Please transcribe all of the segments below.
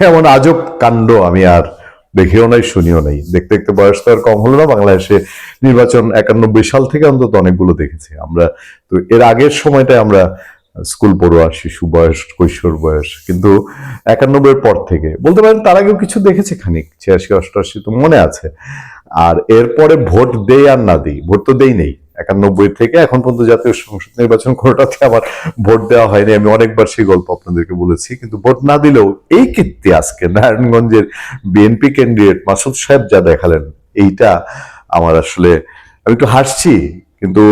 এমন আজব কাণ্ড আমি আর দেখেও নাই, শুনিও নাই। দেখতে দেখতে বয়স তো আর কম হলো না। বাংলাদেশে নির্বাচন 91 সাল থেকে অন্তত অনেকগুলো দেখেছি আমরা। তো এর আগের সময়টায় আমরা স্কুল পড়ুয়া, শিশু বয়স, কৈশোর বয়স, কিন্তু 91-এর পর থেকে বলতে পারেন তার আগেও কিছু দেখেছি খানিক, 86-88 তো মনে আছে। আর এরপরে ভোট দেই আর না দিই, ভোট তো দেই নেই 91 থেকে এখন পর্যন্ত। জাতীয় সংসদ নির্বাচন কোনোটাতে আমার ভোট দেওয়া হয়নি। আমি অনেকবার সেই গল্প আপনাদেরকে বলেছি। কিন্তু ভোট না দিলেও এই কীর্তি আজকে নারায়ণগঞ্জের বিএনপি ক্যান্ডিডেট মাসুদ সাহেব যা দেখালেন, এইটা আমার আসলে, আমি একটু হাসছি কিন্তু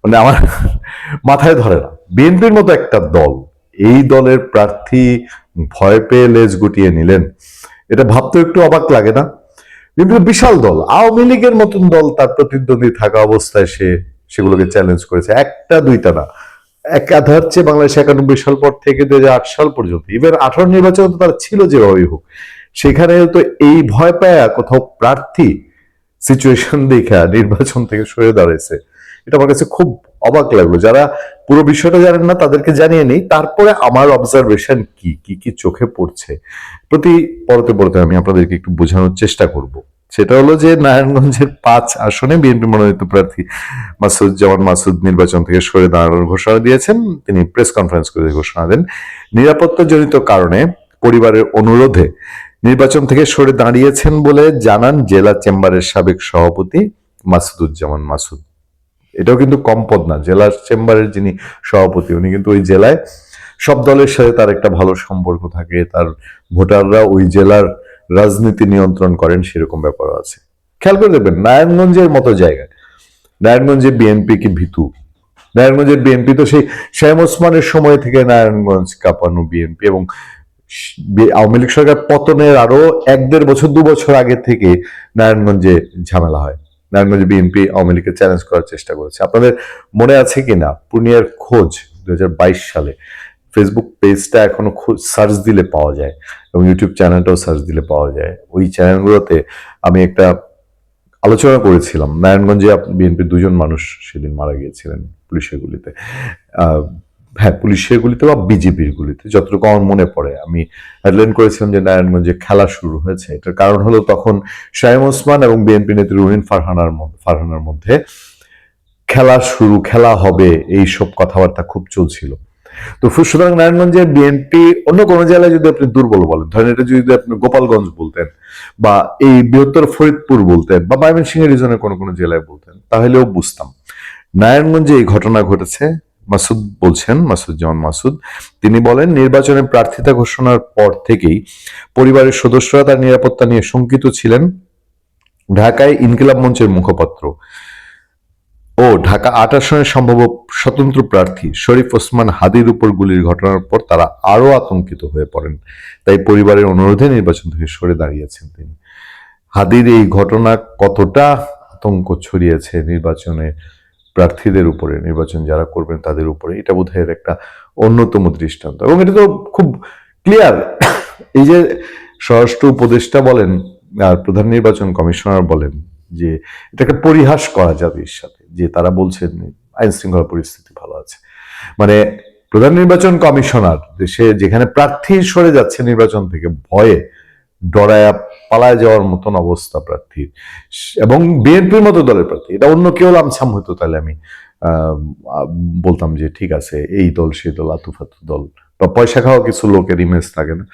মানে আমার মাথায় ধরে না। বিএনপির মতো একটা দল, এই দলের প্রার্থী ভয় পেয়ে লেজ গুটিয়ে নিলেন, এটা ভাবতে একটু অবাক লাগে না? বিএনপি বিশাল দল, আওয়ামী লীগের মতন দল তার প্রতিদ্বন্দ্বী থাকা অবস্থায় সে সেগুলোকে চ্যালেঞ্জ করেছে, একটা দুইটা না, একাধার চেয়ে বাংলাদেশ 91 সাল পর থেকে 2008 সাল পর্যন্ত, ইভেন 18 নির্বাচন তো তার ছিল যেভাবেই হোক, সেখানে তো এই ভয় পায় কোথাও প্রার্থী সিচুয়েশন দেখা নির্বাচন থেকে সরে দাঁড়াইছে। এটা আমার কাছে খুব অবাক লাগলো। যারা পুরো বিষয়টা জানেন না তাদেরকে জানিয়ে নেই, তারপরে আমার অবজারভেশন কি কি কি চোখে পড়ছে প্রতি পরতে পরতে আমি আপনাদেরকে একটু বোঝানোর চেষ্টা করব। সেটা হলো যে নারায়ণগঞ্জের 5 আসনে বিএনপি মনোনীত প্রার্থী মাসুজ্জামান মাসুদ নির্বাচন থেকে সরে দাঁড়ানোর ঘোষণা দিয়েছেন। তিনি প্রেস কনফারেন্স করে ঘোষণা দেন, নিরাপত্তাজনিত কারণে পরিবারের অনুরোধে নির্বাচন থেকে সরে দাঁড়িয়েছেন বলে জানান জেলা চেম্বারের সাবেক সভাপতি মাসুদুজ্জামান মাসুদ। এটাও কিন্তু কম পদ না, জেলা চেম্বারের যিনি সভাপতি উনি কিন্তু ওই জেলায় সব দলের সাথে তার একটা ভালো সম্পর্ক থাকে, তার ভোটাররা ওই জেলার রাজনীতি নিয়ন্ত্রণ করেন, সেরকম ব্যাপার আছে। খেয়াল করে দেখবেন নারায়ণগঞ্জের মতো জায়গায়, নারায়ণগঞ্জে বিএনপি কি ভীতু? নারায়ণগঞ্জের বিএনপি তো সেই শাহেম ওসমানের সময় থেকে নারায়ণগঞ্জ কাঁপানো বিএনপি, এবং আওয়ামী লীগ সরকার পতনের আরো 1-1.5 বছর 2 বছর আগে থেকে নারায়ণগঞ্জে ঝামেলা হয়। নারায়ণগঞ্জে বিএনপি আওয়ামী লীগকে চ্যালেঞ্জ করার চেষ্টা করেছে। আপনাদের মনে আছে কিনা পূর্ণিয়ার খোঁজ 2022 সালে ফেসবুক পেজটা এখনো সার্চ দিলে পাওয়া যায়, এবং ইউটিউব চ্যানেলটাও সার্চ দিলে পাওয়া যায়। ওই চ্যানেলগুলোতে আমি একটা আলোচনা করেছিলাম। নারায়ণগঞ্জে বিএনপির 2জন মানুষ সেদিন মারা গিয়েছিলেন পুলিশের গুলিতে। হ্যাঁ, পুলিশের গুলিতে বা বিজেপির গুলিতে, যতটুকু আমার মনে পড়ে। আমি হেডলাইন করেছিলাম যে নারায়ণগঞ্জে খেলা শুরু হয়েছে। এটার কারণ হলো তখন শাহেম ওসমান এবং বিএনপি নেত্রী রুহিন ফারহানার মধ্যে খেলা শুরু, খেলা হবে, এইসব কথাবার্তা খুব চলছিল। তো সুতরাং নারায়ণগঞ্জের বিএনপি অন্য কোনো জেলায় যদি আপনি দুর্বল বলেন, ধরেন এটা যদি আপনি গোপালগঞ্জ বলতেন বা এই বৃহত্তর ফরিদপুর বলতেন বা ময়মনসিংহ রিজনের কোনো কোনো জেলায় বলতেন, তাহলেও বুঝতাম। নারায়ণগঞ্জে এই ঘটনা ঘটেছে। মাসুদ বলছেন, মাসুজ্জামান মাসুদ, তিনি বলেন নির্বাচনে প্রার্থিতা ঘোষণার পর থেকেই পরিবারের সদস্যরা তার নিরাপত্তা নিয়ে শঙ্কিত ছিলেন। ঢাকায় ইনকিলাব মঞ্চের মুখপাত্র ও ঢাকা 8 আসনের সম্ভাব্য স্বতন্ত্র প্রার্থী শরীফ ওসমান হাদির উপর গুলির ঘটনার পর তারা আরো আতঙ্কিত হয়ে পড়েন। তাই পরিবারের অনুরোধে নির্বাচন থেকে সরে দাঁড়িয়েছেন তিনি। হাদির এই ঘটনা কতটা আতঙ্ক ছড়িয়েছে নির্বাচনে প্রার্থীদের উপরে, নির্বাচন যারা করবেন তাদের উপরে, এটা বোধহয় এর একটা অন্যতম দৃষ্টান্ত। এবং এটা তো খুব ক্লিয়ার। এই যে স্বরাষ্ট্র উপদেষ্টা বলেন আর প্রধান নির্বাচন কমিশনার বলেন যে এটা একটা পরিহাস করা জাতির সাথে, যে তারা বলছেন আইন শৃঙ্খলা পরিস্থিতি ভালো আছে। মানে প্রধান নির্বাচন কমিশনার দেশে যেখানে প্রার্থী সরে যাচ্ছে নির্বাচন থেকে ভয়ে ডরায়া পালায় যাওয়ার মতন অবস্থা প্রার্থীর, এবং বিএনপির মতো দলের প্রার্থী, এটা অন্য কেউ লামছাম হতো তাহলে আমি বলতাম যে ঠিক আছে, এই দল সেই দল, আতুফাতু দল, বা পয়সা খাওয়া কিছু লোকের ইমেজ থাকে না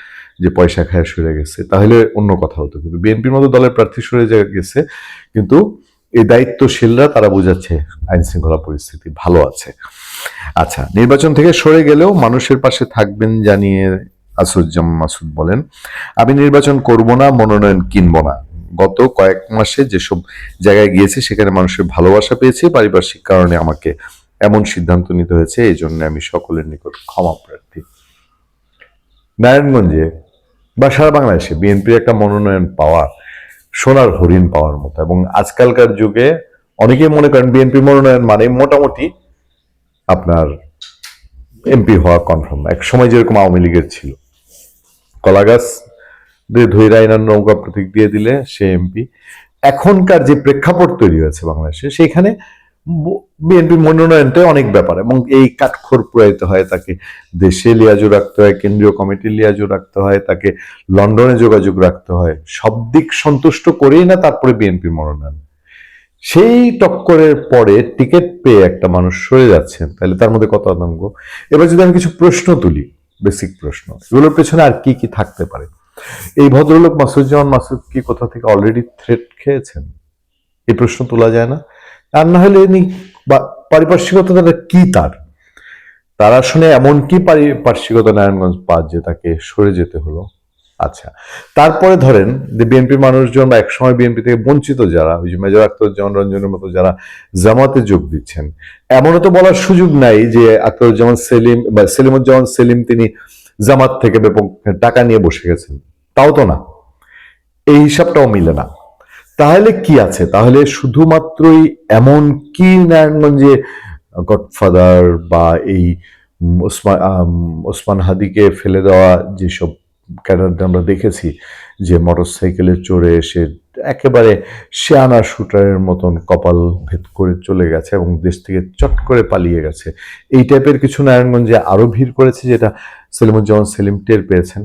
যে পয়সা খায় সরে গেছে, তাহলে অন্য কথা হতো। কিন্তু বিএনপির মতো দলের প্রার্থী সরে গেছে, কিন্তু এই দায়িত্বশীলরা তারা বোঝাচ্ছে আইন শৃঙ্খলা পরিস্থিতি ভালো আছে। আচ্ছা, নির্বাচন থেকে সরে গেলেও মানুষের পাশে থাকবেন জানিয়ে মাসুজ্জামান মাসুদ বলেন, আমি নির্বাচন করব না, মনোনয়ন কিনবো না। গত কয়েক মাসে যেসব জায়গায় গিয়েছি সেখানে মানুষের ভালোবাসা পেয়েছি, পারিপার্শ্বিক কারণে আমাকে এমন সিদ্ধান্ত নিতে হয়েছে, এই জন্য আমি সকলের নিকট ক্ষমা প্রার্থী। নারায়ণগঞ্জে বা সারা বাংলাদেশে বিএনপির একটা মনোনয়ন পাওয়া সোনার হরিণ পাওয়ার মতো। এবং আজকালকার যুগে অনেকেই মনে করেন বিএনপি মনোনয়ন মানে মোটামুটি আপনার এমপি হওয়া কনফার্ম। এক সময় যেরকম আওয়ামী লীগের ছিল, কলাগাছ দিয়ে ধৈরা আইনার নৌকা প্রতীক দিয়ে দিলে সে এমপি। এখনকার যে প্রেক্ষাপট তৈরি হয়েছে বাংলাদেশে, সেখানে বিএনপি মনোনয়নটা অনেক ব্যাপার, এবং এই কাঠখড় পুরাইতে হয়, তাকে দেশে লিয়াজু রাখতে হয়, কেন্দ্রীয় কমিটির লিয়াজু রাখতে হয়, তাকে লন্ডনে যোগাযোগ রাখতে হয়, সব দিক সন্তুষ্ট করেই না তারপরে বিএনপি মনোনয়ন। সেই টক্করের পরে টিকিট পেয়ে একটা মানুষ সরে যাচ্ছেন, তাহলে তার মধ্যে কত আতঙ্ক। এবার যদি আমি কিছু প্রশ্ন তুলি, বেসিক প্রশ্ন, এগুলোর পেছনে আর কি কি থাকতে পারে? এই ভদ্রলোক মাসুজ্জামান মাসুদ কি কোথা থেকে অলরেডি থ্রেট খেয়েছেন? এই প্রশ্ন তোলা যায় না? আর না হলে পারিপার্শ্বিকতা কি তার, তারা শুনে এমন কি পারিপার্শ্বিকতা নারায়ণগঞ্জ পাঁচ যে তাকে সরে যেতে হলো? আচ্ছা, তারপরে ধরেন যে বিএনপির মানুষজন বা একসময় বিএনপি থেকে বঞ্চিত যারা, ওই যে মেজর আখতারুজ্জামান রঞ্জনের মতো যারা জামাতে যোগ দিচ্ছেন, এমনও তো বলার সুযোগ নাই যে আখতারুজ্জামান সেলিম বা সেলিমুজ্জামান সেলিম তিনি জামাত থেকে ব্যাপক টাকা নিয়ে বসে গেছেন, তাও তো না, এই হিসাবটাও মিলে না। তাহলে কি আছে? তাহলে শুধুমাত্রই এমন কি নারায়ণগঞ্জে গডফাদার বা এই ওসমান হাদিকে ফেলে দেওয়া যেসব ক্যাডারদের আমরা দেখেছি যে মোটর সাইকেলে চড়ে এসে একেবারে শেয়ানা শুটারের মতন কপাল ভেদ করে চলে গেছে এবং দেশ থেকে চট করে পালিয়ে গেছে, এই টাইপের কিছু নারায়ণগঞ্জে আরো ভিড় করেছে, যেটা সেলিমুজ্জামান সেলিম টের পেয়েছেন।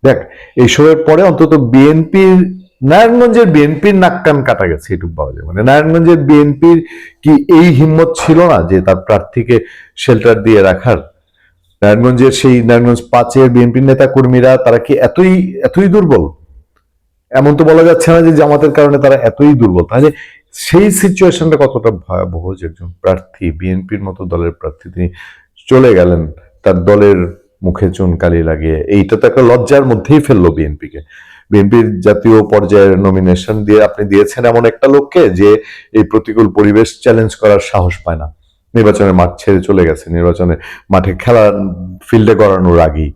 দেখ, এইসবের পরে অন্তত নারায়ণগঞ্জের বিএনপির নাক কান কাটা গেছে, এটুকু পাওয়া যায়। মানে নারায়ণগঞ্জের বিএনপির কি এই হিম্মত ছিল না যে তার প্রার্থীকে শেল্টার দিয়ে রাখার? নারায়ণগঞ্জ পাঁচের বিএনপির নেতা কর্মীরা তারা কি এতই এতই দুর্বল? এমন তো বলা যাচ্ছে না যে জামাতের কারণে তারা এতই দুর্বল। তাহলে সেই সিচুয়েশনটা কতটা ভয়াবহ যে একজন প্রার্থী, বিএনপির মতো দলের প্রার্থী, তিনি চলে গেলেন তার দলের মুখে চুনকালি লাগিয়ে। এইটা তো একটা লজ্জার মধ্যেই ফেললো বিএনপিকে। বিএনপির জাতীয় পর্যায়ের নমিনেশন দিয়ে আপনি দিয়েছেন এমন একটা লোককে যে এই প্রতিকূল পরিবেশ চ্যালেঞ্জ করার সাহস পায় না, নির্বাচনের মাঠ ছেড়ে চলে গেছে, নির্বাচনের মাঠে খেলা ফিল্ডে গড়ানোর আগেই।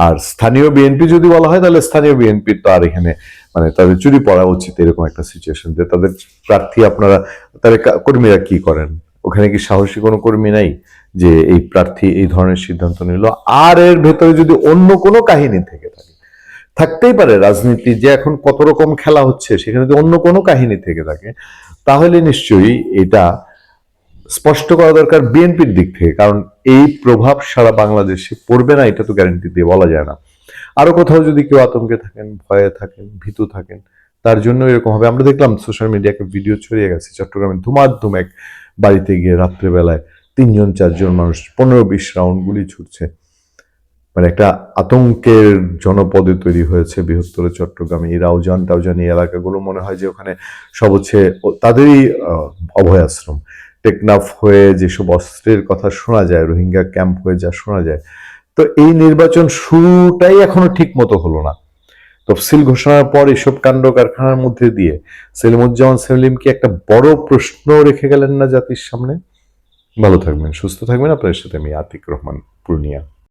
আর স্থানীয় বিএনপি যদি বলা হয়, তাহলে স্থানীয় বিএনপির তো আর এখানে মানে তাদের চুরি পড়া উচিত এরকম একটা সিচুয়েশন যে তাদের প্রার্থী আপনারা, তাদের কর্মীরা কি করেন? ওখানে কি সাহসী কোনো কর্মী নাই যে এই প্রার্থী এই ধরনের সিদ্ধান্ত নিল? আর এর ভেতরে যদি অন্য কোনো কাহিনী থেকে থাকে, থাকতেই পারে, রাজনীতি যে এখন কত রকম খেলা হচ্ছে, সেখানে যদি অন্য কোনো কাহিনী থেকে থাকে, তাহলে নিশ্চয়ই এটা স্পষ্ট করা দরকার বিএনপির দিক থেকে, কারণ এই প্রভাব সারা বাংলাদেশে পড়বে না এটা তো গ্যারান্টি দিয়ে বলা যায় না। আরো কোথাও যদি কেউ আতঙ্কে থাকেন, ভয়ে থাকেন, ভীতু থাকেন, তার জন্য এরকম হবে। আমরা দেখলাম সোশ্যাল মিডিয়াকে ভিডিও ছড়িয়ে গেছে চট্টগ্রামে ধুমাধুম এক বাড়িতে গিয়ে রাত্রেবেলায় ৩-৪ জন মানুষ ১৫-২০ রাউন্ড গুলি ছুটছে, মানে একটা আতঙ্কের জনপদে তৈরি হয়েছে বৃহত্তর চট্টগ্রামে। এই রাউজান টাউজান এই এলাকাগুলো মনে হয় যে ওখানে সব হচ্ছে তাদেরই অভয় আশ্রম। টেকনাফ হয়ে যেসব অস্ত্রের কথা শোনা যায়, রোহিঙ্গা ক্যাম্প হয়ে যা শোনা যায়। তো এই নির্বাচন শুরুটাই এখনো ঠিক মতো হলো না। তফসিল ঘোষণার পর এসব কাণ্ড কারখানার মধ্যে দিয়ে সেলিমুজ্জামান সেলিম কি একটা বড় প্রশ্ন রেখে গেলেন না জাতির সামনে? ভালো থাকবেন, সুস্থ থাকবেন। আপনার সাথে আমি আতিক রহমান, পূর্ণিয়া।